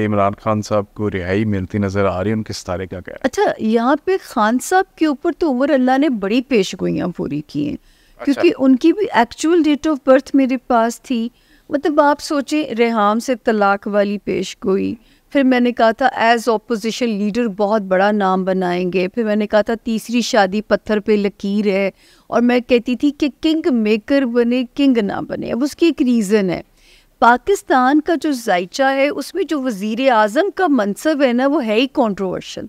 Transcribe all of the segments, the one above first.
عمران خان صاحب کو رہائی ملتی نظر آ رہی ہے، ان کے ستارے کا کیا ہے؟ اچھا، یہاں پہ خان صاحب کے اوپر تو عمر اللہ نے بڑی پیش گوئیاں پوری کی ہیں، کیونکہ ان کی بھی ایکچوئل ڈیٹ آف برتھ میرے پاس تھی. مطلب آپ سوچیں، ریحام سے طلاق والی پیش گوئی، پھر میں نے کہا تھا ایز اپوزیشن لیڈر بہت بڑا نام بنائیں گے، پھر میں نے کہا تھا تیسری شادی پتھر پہ لکیر ہے، اور میں کہتی تھی کہ کنگ میکر بنے، کنگ نہ بنے. اب اس کی ایک ریزن ہے، پاکستان کا جو ذائچہ ہے اس میں جو وزیر اعظم کا منصب ہے نا، وہ ہے ہی کنٹروورشل.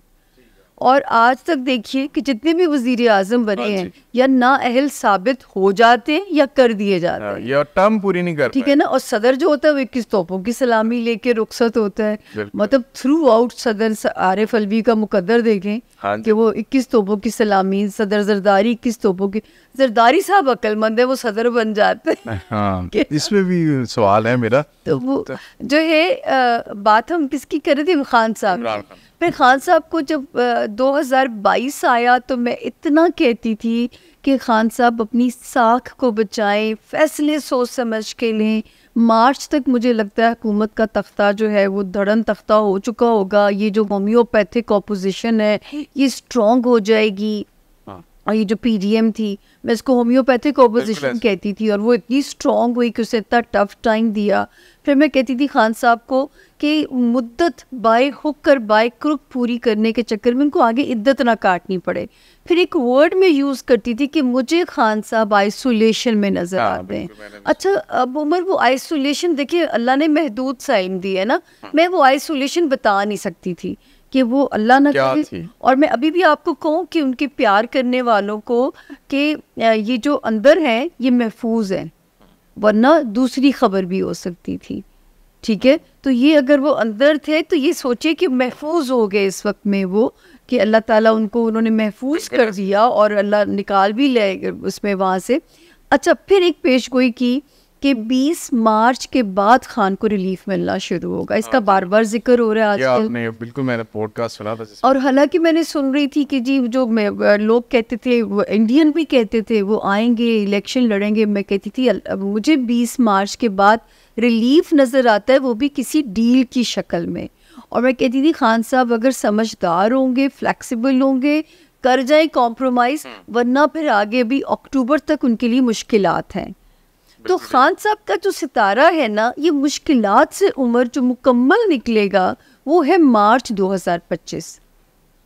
اور آج تک دیکھیے کہ جتنے بھی وزیر اعظم بنے ہیں یا نااہل ثابت ہو جاتے ہیں یا کر دیے جاتے ہیں، یا ٹرم پوری نہیں کرتے، ٹھیک ہے نا. اور صدر جو ہوتا ہے وہ 21 توپوں کی سلامی لے کے رخصت ہوتا ہے. مطلب تھرو آؤٹ صدر عارف الوی کا مقدر دیکھیں کہ وہ 21 توپوں کی سلامی، صدر زرداری 21 توپوں کی. زرداری صاحب عقل مند ہے، وہ صدر بن جاتے ہیں. اس میں بھی سوال ہے میرا. تو وہ جو ہے بات ہم کس کی کر رہے تھے، خان صاحب. پھر خان صاحب کو جب 2022 آیا تو میں اتنا کہتی تھی کہ خان صاحب اپنی ساکھ کو بچائیں، فیصلے سوچ سمجھ کے لیں. مارچ تک مجھے لگتا ہے حکومت کا تختہ جو ہے وہ دھڑن تختہ ہو چکا ہوگا. یہ جو ہومیوپیتھک اپوزیشن ہے یہ اسٹرانگ ہو جائے گی. اور یہ جو پی ڈی ایم تھی، میں اس کو ہومیوپیتھک اپوزیشن کہتی تھی، اور وہ اتنی اسٹرانگ ہوئی کہ اسے اتنا ٹف ٹائم دیا. پھر میں کہتی تھی خان صاحب کو کہ مدت بائے ہک کر بائے کرک پوری کرنے کے چکر میں ان کو آگے عدت نہ کاٹنی پڑے. پھر ایک ورڈ میں یوز کرتی تھی کہ مجھے خان صاحب آئسولیشن میں نظر آتے ہیں. اچھا اب عمر، وہ آئسولیشن دیکھیے اللہ نے محدود سا علم دی ہے نا، میں وہ آئسولیشن بتا نہیں سکتی تھی کہ وہ اللہ نہ کرے. اور میں ابھی بھی آپ کو کہوں کہ ان کے پیار کرنے والوں کو کہ یہ جو اندر ہیں یہ محفوظ ہیں، ورنہ دوسری خبر بھی ہو سکتی تھی. ٹھیک ہے، تو یہ اگر وہ اندر تھے تو یہ سوچے کہ محفوظ ہو گئے اس وقت میں وہ، کہ اللہ تعالیٰ ان کو انہوں نے محفوظ کر دیا اور اللہ نکال بھی لے اس میں وہاں سے. اچھا، پھر ایک پیش گوئی کی کہ 20 مارچ کے بعد خان کو ریلیف ملنا شروع ہوگا. اس کا بار بار ذکر ہو رہا ہے آج کل. بالکل، میں نے پوڈ کاسٹ سنا تھا. اور حالانکہ میں نے سن رہی تھی کہ جی جو لوگ کہتے تھے، وہ انڈین بھی کہتے تھے وہ آئیں گے الیکشن لڑیں گے. میں کہتی تھی مجھے 20 مارچ کے بعد ریلیف نظر آتا ہے، وہ بھی کسی ڈیل کی شکل میں. اور میں کہتی تھی خان صاحب اگر سمجھدار ہوں گے، فلیکسیبل ہوں گے، کر جائیں کمپرومائز، ورنہ پھر آگے بھی اکتوبر تک ان کے لیے مشکلات ہیں. تو خان صاحب کا جو ستارہ ہے نا، یہ مشکلات سے عمر جو مکمل نکلے گا وہ ہے مارچ 2025.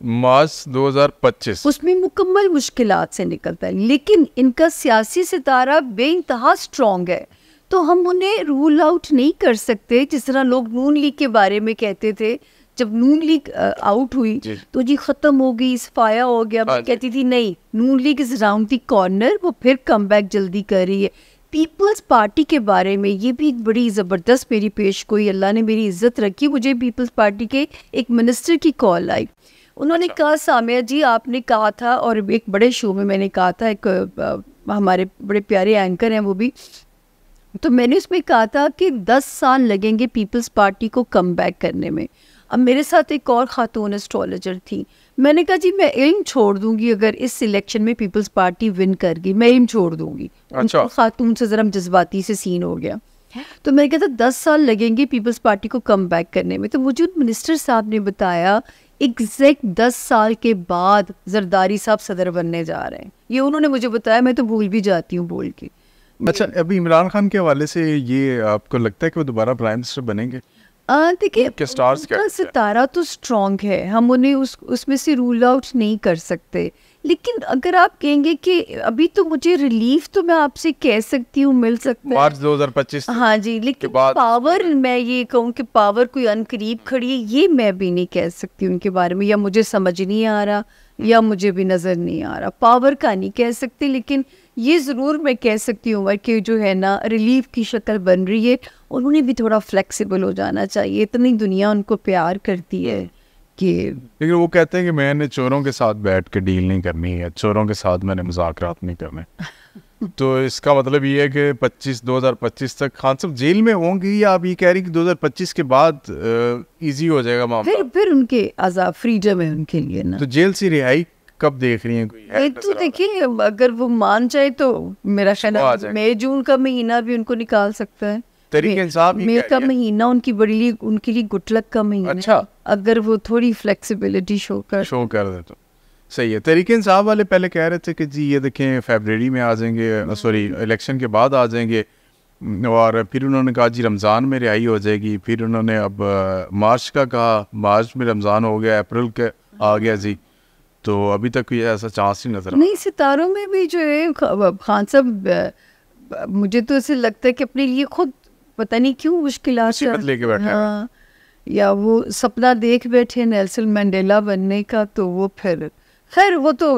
مارچ 2025 اس میں مکمل مشکلات سے نکلتا ہے، لیکن ان کا سیاسی ستارہ بے انتہا اسٹرانگ ہے. تو ہم انہیں رول آؤٹ نہیں کر سکتے، جس طرح لوگ نون لیگ کے بارے میں کہتے تھے. جب نون لیگ آؤٹ ہوئی تو جی ختم ہو گئی، صفایا ہو گیا. میں کہتی تھی نہیں، Noon League is round the corner, وہ پھر کم بیک جلدی کر رہی ہے. پیپلز پارٹی کے بارے میں یہ بھی ایک بڑی زبردست میری پیش گوئی، اللہ نے میری عزت رکھی. مجھے پیپلز پارٹی کے ایک منسٹر کی کال آئی. انہوں نے کہا سامیہ جی آپ نے کہا تھا، اور ایک بڑے شو میں نے کہا تھا، ایک ہمارے بڑے پیارے اینکر ہیں وہ بھی، تو میں نے اس میں کہا تھا کہ 10 سال لگیں گے پیپلز پارٹی کو کم بیک کرنے میں. اب میرے ساتھ ایک اور خاتون اسٹرالوجر تھی. میں نے کہا جی میں علم چھوڑ دوں گی اگر اس الیکشن میں پیپلز پارٹی ون کر گئی، میں علم چھوڑ دوں گی. خاتون سے ذرا جذباتی سے سین ہو گیا. تو میں نے کہا تھا 10 سال لگیں گے پیپلز پارٹی کو کم بیک کرنے میں. تو مجھے منسٹر صاحب نے بتایا ایگزیکٹ 10 سال کے بعد زرداری صاحب صدر بننے جا رہے ہیں. یہ انہوں نے مجھے بتایا، میں تو بھول بھی جاتی ہوں بول کے. اچھا، ابھی عمران خان کے حوالے سے یہ آپ کو لگتا ہے کہ وہ دوبارہ پرائم منسٹر بنیں گے؟ دیکھیے ان کا ستارہ تو اسٹرانگ ہے، ہم انہیں اس میں سے رول آؤٹ نہیں کر سکتے. لیکن اگر آپ کہیں گے کہ ابھی تو مجھے ریلیف تو میں آپ سے کہہ سکتی ہوں مل سکتا ہے مارچ 2025. ہاں جی، لیکن پاور میں یہ کہوں کہ پاور کوئی ان قریب کھڑی ہے، یہ میں بھی نہیں کہہ سکتی ان کے بارے میں. یا مجھے سمجھ نہیں آ رہا یا مجھے بھی نظر نہیں آ رہا. پاور کا نہیں کہہ سکتی، لیکن یہ ضرور میں کہہ سکتی ہوں کہ جو ہے نا ریلیف کی شکل بن رہی ہے. انہوں نے بھی تھوڑا فلیکسیبل ہو جانا چاہیے، اتنی دنیا ان کو پیار کرتی ہے کہ. لیکن وہ کہتے ہیں کہ میں نے چوروں کے ساتھ بیٹھ کے ڈیل نہیں کرنی ہے، چوروں کے ساتھ میں نے مذاکرات نہیں کرنے. تو اس کا مطلب یہ ہے کہ 2025 تک خان صاحب جیل میں ہوں گی، یا آپ یہ کہہ رہی کہ 2025 کے بعد ایزی ہو جائے گا معاملہ؟ پھر ان کے آزاد فریڈم ہے ان کے لیے نا. تو جیل سے رہائی کب دیکھ رہی ہیں کوئی؟ تو دیکھیے اگر وہ مان جائے تو میرا خیال مئی جون کا مہینہ بھی ان کو نکال سکتا ہے. تحریک انصاف مئی کا مہینہ ان کی بڑی لیے ان کے لیے گڈ لک کا مہینہ. اچھا, اگر وہ تھوڑی فلیکسیبلٹی شو کر دے تو صحیح ہے. تحریک انصاف والے پہلے کہہ رہے تھے کہ جی یہ دیکھیں فیبرری میں آ جائیں گے, سوری الیکشن کے بعد آ جائیں گے, اور پھر انہوں نے کہا جی رمضان میں رہائی ہو جائے گی. پھر انہوں نے اب مارچ کا کہا, مارچ میں رمضان ہو گیا, اپریل کے آ گیا جی. تو ابھی تک کوئی ایسا چانس نہیں نظر نہیں. ستاروں میں بھی جو ہے خان صاحب مجھے تو ایسے لگتا ہے کہ اپنے لیے خود پتہ نہیں کیوں مشکلات لے کے بیٹھے, ہاں, یا وہ سپنا دیکھ بیٹھے نیلسن مینڈیلا بننے کا. تو وہ پھر خیر وہ تو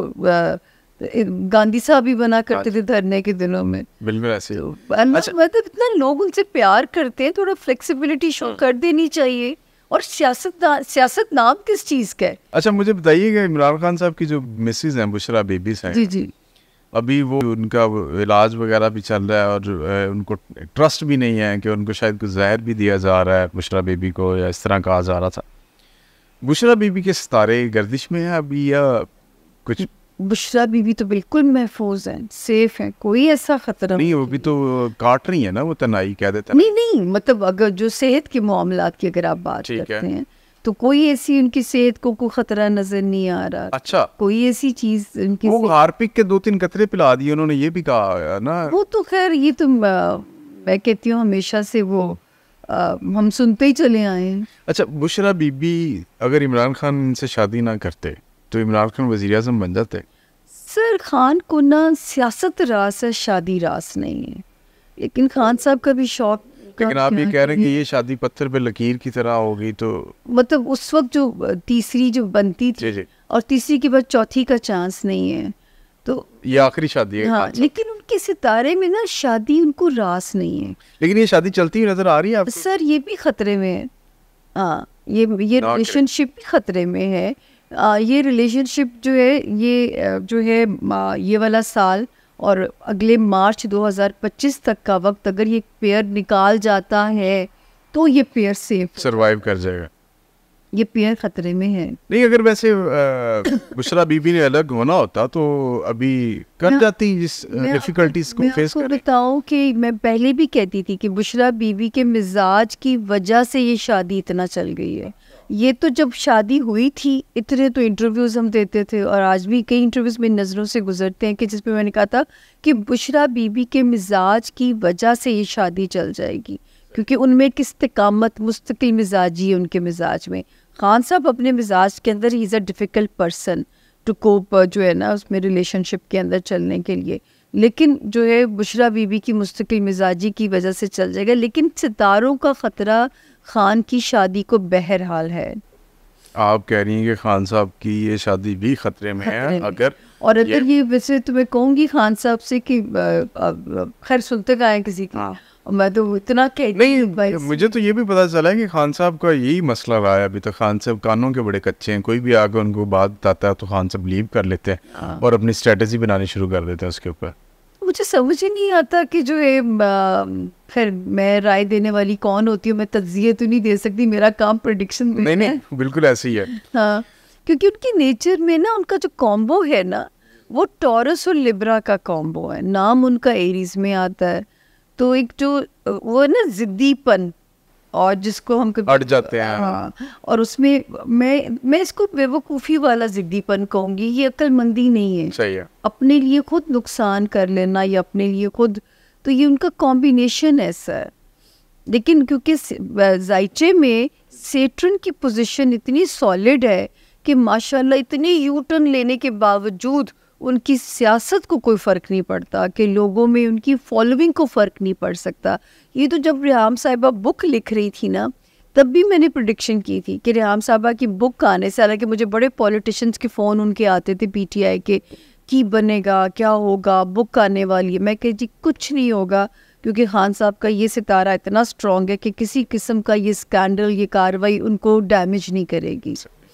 گاندھی صاحب بھی بنا کرتے تھے دھرنے کے دنوں میں. بالکل ایسے. مطلب اتنا لوگ ان سے پیار کرتے ہیں, تھوڑا فلیکسیبلٹی شو کر دینی چاہیے. اور سیاست نام کس چیز کا ہے؟ اچھا مجھے بتائیے کہ عمران خان صاحب کی جو مسز ہیں بشرا بیبیز ہیں, جی جی, ابھی وہ ان کا علاج وغیرہ بھی چل رہا ہے, اور ان کو ٹرسٹ بھی نہیں ہے کہ ان کو شاید کچھ زہر بھی دیا جا رہا ہے بشرا بیبی کو, یا اس طرح کہا جا رہا تھا. بشرا بیبی کے ستارے گردش میں ہیں ابھی یا کچھ؟ بشرا بیوی تو بالکل محفوظ ہیں, سیف ہیں, کوئی ایسا خطرہ نہیں. وہ بھی تو کاٹ رہی ہیں نا, وہ تنہائی کہہ دیتے ہیں. نہیں مطلب اگر جو صحت کے معاملات کی اگر آپ بات کرتے ہیں تو کوئی ایسی ان کی صحت کو کوئی خطرہ نظر نہیں آ رہا. اچھا, کوئی ایسی چیز ان کی, وہ ہارپک کے 2-3 قطرے پلا دیے انہوں نے, یہ بھی کہا نا. وہ تو خیر یہ تو میں کہتی ہوں ہمیشہ سے وہ ہم سنتے ہی چلے آئے ہیں. اچھا, بشرا بیبی اگر عمران خان ان سے شادی نہ کرتے تو عمران خان وزیر اعظم بن جاتے؟ سر خان کو نہ سیاست راس ہے, شادی راس نہیں ہے. لیکن خان صاحب کا بھی شوق. لیکن آپ یہ کہہ رہے ہیں کہ یہ شادی پتھر پہ لکیر کی طرح ہوگی, تو مطلب اس وقت جو تیسری جو بنتی تھی اور تیسری کے بعد چوتھی کا چانس نہیں ہے, تو یہ آخری شادی ہے. ہاں, لیکن ان کے ستارے میں نا شادی ان کو راس نہیں ہے. لیکن یہ شادی چلتی ہوئی نظر آ رہی ہے آپ کو؟ سر یہ بھی خطرے میں ہے. ہاں, یہ ریلیشن شپ بھی خطرے میں ہے. یہ ریلیشن شپ جو ہے یہ والا سال اور اگلے مارچ 2025 تک کا وقت, اگر یہ پیئر نکال جاتا ہے تو یہ پیئر سیف سروائیو کر جائے گا. یہ پیئر خطرے میں ہے. نہیں, اگر ویسے بشرا بیوی نے الگ ہونا ہوتا تو ابھی کر جاتی جس ڈیفیکلٹیز کو فیس کر. میں بتاؤں کہ میں پہلے بھی کہتی تھی کہ بشرا بیوی کے مزاج کی وجہ سے یہ شادی اتنا چل گئی ہے. یہ تو جب شادی ہوئی تھی اتنے تو انٹرویوز ہم دیتے تھے, اور آج بھی کئی انٹرویوز میری نظروں سے گزرتے ہیں کہ جس میں نے کہا تھا کہ بشرا بیوی کے مزاج کی وجہ سے یہ شادی چل جائے گی, کیونکہ ان میں ایک استقامت, مستقل مزاجی ہے ان کے مزاج میں. خان صاحب اپنے مزاج کے اندر ہی is a difficult person to cope, جو ہے نا اس میں ریلیشن شپ کے اندر چلنے کے لیے. لیکن جو ہے بشرا بیوی کی مستقل مزاجی کی وجہ سے چل جائے گا. لیکن ستاروں کا خطرہ خان کی شادی کو بہرحال ہے. آپ کہہ رہی ہیں کہ خان صاحب کی یہ شادی بھی خطرے میں ہے. اور اگر یہ ویسے تو میں کہوں گی خان صاحب سے کہ خیر سنتے گئے کسی کی, میں تو اتنا نہیں, مجھے تو یہ بھی پتا چلا ہے کہ خان صاحب کا یہی مسئلہ رہا ہے ابھی تک. خان صاحب کانوں کے بڑے کچے ہیں, کوئی بھی آگے ان کو بات بتاتا ہے تو خان صاحب لیو کر لیتے ہیں اور اپنی اسٹریٹجی بنانی شروع کر دیتے ہیں اس کے اوپر. مجھے سمجھ ہی نہیں آتا کہ جو ہے, خیر میں رائے دینے والی کون ہوتی ہوں, میں تجزیہ تو نہیں دے سکتی, میرا کام پریڈکشن دینا ہے. نہیں بالکل ایسے ہی ہے. ہاں, کیونکہ ان کی نیچر میں نا ان کا جو کامبو ہے نا وہ ٹورس اور لبرا کا کامبو ہے. نام ان کا ایریز میں آتا ہے, تو ایک جو وہ نا ضدی پن, اور جس کو ہم اڑ جاتے ہیں. ہاں, اور اس میں میں اس کو بیوقوفی والا ضدی پن کہوں گی. یہ عقل مندی نہیں ہے. صحیح ہے. اپنے لیے خود نقصان کر لینا یا اپنے لیے خود, تو یہ ان کا کمبینیشن ایسا ہے. لیکن کیونکہ زائچے میں سیٹرن کی پوزیشن اتنی سالڈ ہے کہ ماشاءاللہ اتنے یو ٹرن لینے کے باوجود ان کی سیاست کو کوئی فرق نہیں پڑتا, کہ لوگوں میں ان کی فالوئنگ کو فرق نہیں پڑ سکتا. یہ تو جب ریحام صاحبہ بک لکھ رہی تھی نا, تب بھی میں نے پریڈکشن کی تھی کہ ریحام صاحبہ کی بک آنے سے, حالانکہ مجھے بڑے پولیٹیشنز کے فون ان کے آتے تھے پی ٹی آئی کے, کی بنے گا, کیا ہوگا, بک آنے والی ہے. میں کہ جی کچھ نہیں ہوگا, کیونکہ خان صاحب کا یہ ستارہ اتنا اسٹرانگ ہے کہ کسی قسم کا یہ اسکینڈل, یہ کاروائی ان کو ڈیمیج نہیں کرے گی.